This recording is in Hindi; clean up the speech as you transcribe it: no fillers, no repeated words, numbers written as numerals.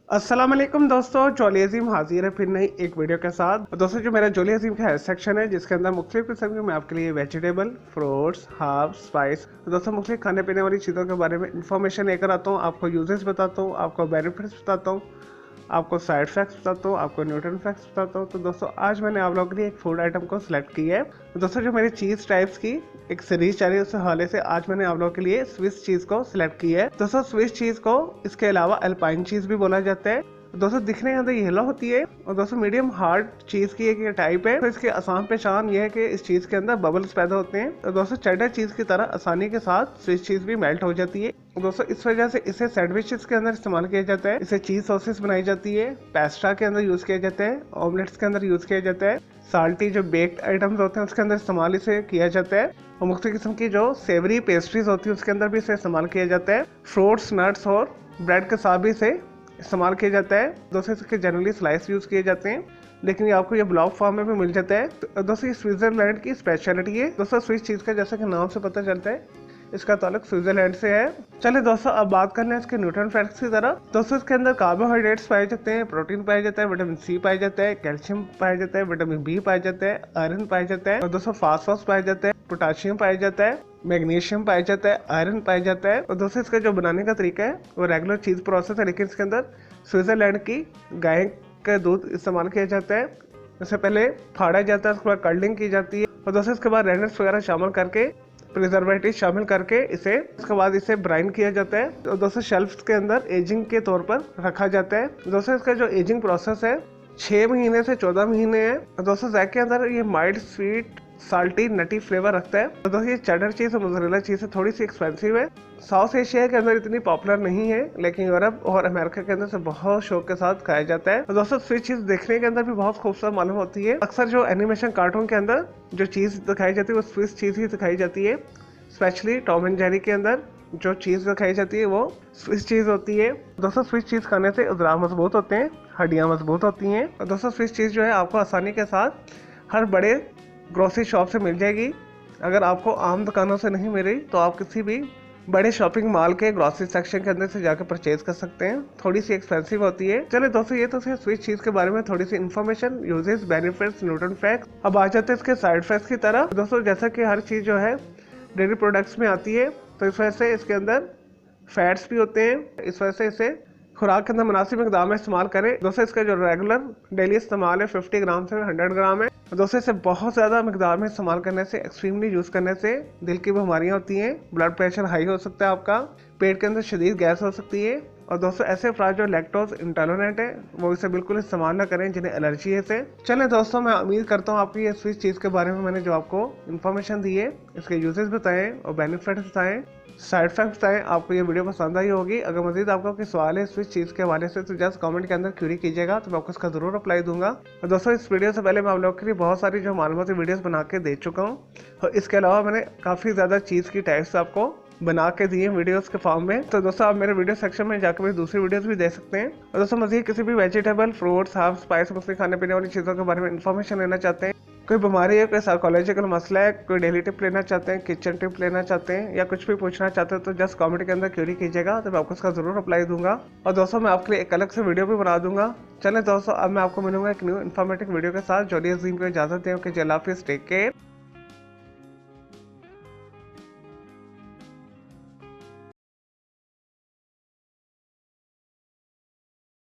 अस्सलाम वालेकुम दोस्तों, जोली अजीम हाजिर है फिर नई एक वीडियो के साथ। दोस्तों जो मेरा जोली अजीम का हेल्थ सेक्शन है जिसके अंदर मुख्तलिफ किस्म के मैं आपके लिए वेजिटेबल, फ्रूट्स, हर्ब्स, स्पाइस, दोस्तों मुख्तलिफ खाने पीने वाली चीज़ों के बारे में इंफॉर्मेशन लेकर आता हूँ। आपको यूजेस बताता हूँ, आपको बेनिफिट्स बताता हूँ, आपको साइड फैक्ट्स बताता हूँ, आपको न्यूट्रिएंट फैक्ट्स बताता हूँ। तो दोस्तों आज मैंने आप लोगों के लिए एक फूड आइटम को सिलेक्ट किया है। तो दोस्तों जो मेरी चीज़ टाइप्स की एक सीरीज चल रही है उस हवाले से आज मैंने आप लोगों के लिए स्विस चीज़ को सिलेक्ट किया है। दोस्तों स्विस चीज़ को इसके अलावा अल्पाइन चीज़ भी बोला जाता है। दोस्तों दिखने के अंदर येलो होती है और दोस्तों मीडियम हार्ड चीज की एक टाइप है। तो इसकी आसान पहचान ये है कि इस चीज के अंदर बबल्स पैदा होते हैं। तो दोस्तों चेडर चीज की तरह आसानी के साथ स्विस चीज भी मेल्ट हो जाती है। दोस्तों इस वजह से इसे सैंडविचेस के अंदर इस्तेमाल किया जाता है, इसे चीज सॉसेस बनाई जाती है, पेस्ट्रा के अंदर यूज किया जाता है, ऑमलेट्स के अंदर यूज किया जाता है, साल्टी जो बेक्ड आइटम्स होते हैं उसके अंदर इस्तेमाल इसे किया जाता है और मुख्तलिफ किस्म की जो सेवरी पेस्ट्रीज होती है उसके अंदर भी इसे इस्तेमाल किया जाता है। फ्रूट्स, नट्स और ब्रेड के साथ भी इसे इस्तेमाल किया जाता है। दोस्तों इसके जनरली स्लाइस यूज किए जाते हैं, लेकिन ये आपको ये ब्लॉक फॉर्म में भी मिल जाता है। तो दोस्तों ये स्विट्जरलैंड की स्पेशलिटी है। दोस्तों स्विस चीज का जैसा कि नाम से पता चलता है इसका ताल्लुक स्विट्जरलैंड से है। चलिए दोस्तों अब बात करते हैं इसके न्यूट्रिएंट फैक्ट्स की तरह। दोस्तों इसके अंदर कार्बोहाइड्रेट्स पाए जाते हैं, प्रोटीन पाया जाता है, विटामिन सी पाया जाता है, कैल्शियम पाया जाता है, विटामिन बी पाया जाता है, आयरन पाया जाता है और दोस्तों फास्फोरस पाया जाता है, पोटाशियम पाया जाता है, मैग्नीशियम पाया जाता है, आयरन पाया जाता है। और दोस्तों इसका जो बनाने का तरीका है वो रेगुलर चीज प्रोसेस है, लेकिन इसके अंदर स्विट्जरलैंड की गाय का दूध इस्तेमाल किया जाता है। इससे पहले फाड़ा जाता है, उसके बाद कर्लिंग की जाती है और दोस्तों इसके बाद रेडनेस वगैरह शामिल करके, प्रिजर्वेटिव शामिल करके इसे उसके बाद इसे ब्राइन किया जाता है। तो दोस्तों शेल्फ्स के अंदर एजिंग के तौर पर रखा जाता है। दोस्तों इसका जो एजिंग प्रोसेस है 6 महीने से 14 महीने है। दोस्तों जैक के अंदर ये माइल्ड स्वीट साल्टी नटी फ्लेवर रखता है। तो दोस्तों ये चेडर चीज और मोज़रेला चीज से थोड़ी सी एक्सपेंसिव है। साउथ एशिया के अंदर इतनी पॉपुलर नहीं है, लेकिन यूरोप और अमेरिका के अंदर से बहुत शौक के साथ खाया जाता है। तो दोस्तों स्विस चीज देखने के अंदर भी बहुत खूबसूरत मालूम होती है। अक्सर जो एनिमेशन कार्टून के अंदर जो चीज दिखाई जाती है वो स्विस चीज ही दिखाई जाती है। स्पेशली टॉम एंड जेरी के अंदर जो चीज़ दिखाई जाती है वो स्विस चीज़ होती है। दोस्तों स्विस चीज़ खाने से उज़रा मजबूत होते हैं, हड्डियाँ मजबूत होती हैं। और दोस्तों स्विस चीज़ जो है आपको आसानी के साथ हर बड़े ग्रोसरी शॉप से मिल जाएगी। अगर आपको आम दुकानों से नहीं मिल रही तो आप किसी भी बड़े शॉपिंग मॉल के ग्रोसरी सेक्शन के अंदर से जाकर परचेज कर सकते हैं। थोड़ी सी एक्सपेंसिव होती है। चलिए दोस्तों ये तो सिर्फ स्विस चीज़ के बारे में थोड़ी सी information, uses, benefits, nutrient facts. अब आ जाते हैं इसके साइड फैक्ट्स की तरफ। दोस्तों जैसा कि हर चीज़ जो है डेयरी प्रोडक्ट्स में आती है, तो इस वजह से इसके अंदर फैट्स भी होते हैं। इस वजह से इसे खुराक के अंदर मुनासिब मिकदार में इस्तेमाल करें। दोस्तों इसका जो रेगुलर डेली इस्तेमाल है 50 ग्राम से 100 ग्राम है। दोस्तों इसे बहुत ज़्यादा मिकदार में इस्तेमाल करने से, एक्सट्रीमली यूज़ करने से दिल की बीमारियाँ होती हैं, ब्लड प्रेशर हाई हो सकता है आपका, पेट के अंदर शदीद गैस हो सकती है। और दोस्तों ऐसे अफराद जो लैक्टोज इंटॉलरेंट है वो इसे बिल्कुल इस्तेमाल ना करें जिन्हें एलर्जी है इसे। चलें दोस्तों मैं उम्मीद करता हूँ आपकी ये स्विस चीज़ के बारे में मैंने जो आपको इन्फॉर्मेशन दी है, इसके यूजेस बताएं और बेनिफिट्स बताएं, साइड फैक्ट्स बताएं, आपको ये वीडियो पसंद आई होगी। अगर मजीद आपका कोई सवाल है स्विस चीज़ के हवाले से तो जस्ट कमेंट के अंदर क्यूरी कीजिएगा, तो मैं आपको उसका ज़रूर रिप्लाई दूंगा। और दोस्तों इस वीडियो से पहले मैं आप लोगों के लिए बहुत सारी जो मालूमाती वीडियोस बना के दे चुका हूँ और इसके अलावा मैंने काफ़ी ज़्यादा चीज़ की टाइप्स आपको बना के दिए वीडियोस के फॉर्म में। तो दोस्तों आप मेरे वीडियो सेक्शन में जाकर मेरी दूसरी वीडियोस भी देख सकते हैं। और दोस्तों मजीद किसी भी वेजिटेबल, फ्रूट्स, हर्ब्स, स्पाइस, मुख्तलिफ खाने पीने वाली चीज़ों के बारे में इन्फॉर्मेशन लेना चाहते हैं, कोई बीमारी है, कोई साइकोलॉजिकल मसला है, कोई डेली टिप लेना चाहते हैं, किचन टिप लेना चाहते हैं या कुछ भी पूछना चाहते हैं, तो जस्ट कमेंट के अंदर क्यूरी कीजिएगा, तो मैं आपको उसका जरूर रिप्लाई दूंगा। और दोस्तों मैं आपके लिए एक अलग से वीडियो भी बना दूंगा। चलें दोस्तों अब मैं आपको मिलूंगा एक न्यू इन्फॉर्मेटिव वीडियो के साथ। जोली अजीम को इजाज़त दें कि अल्लाह हाफिज़, टेक केयर।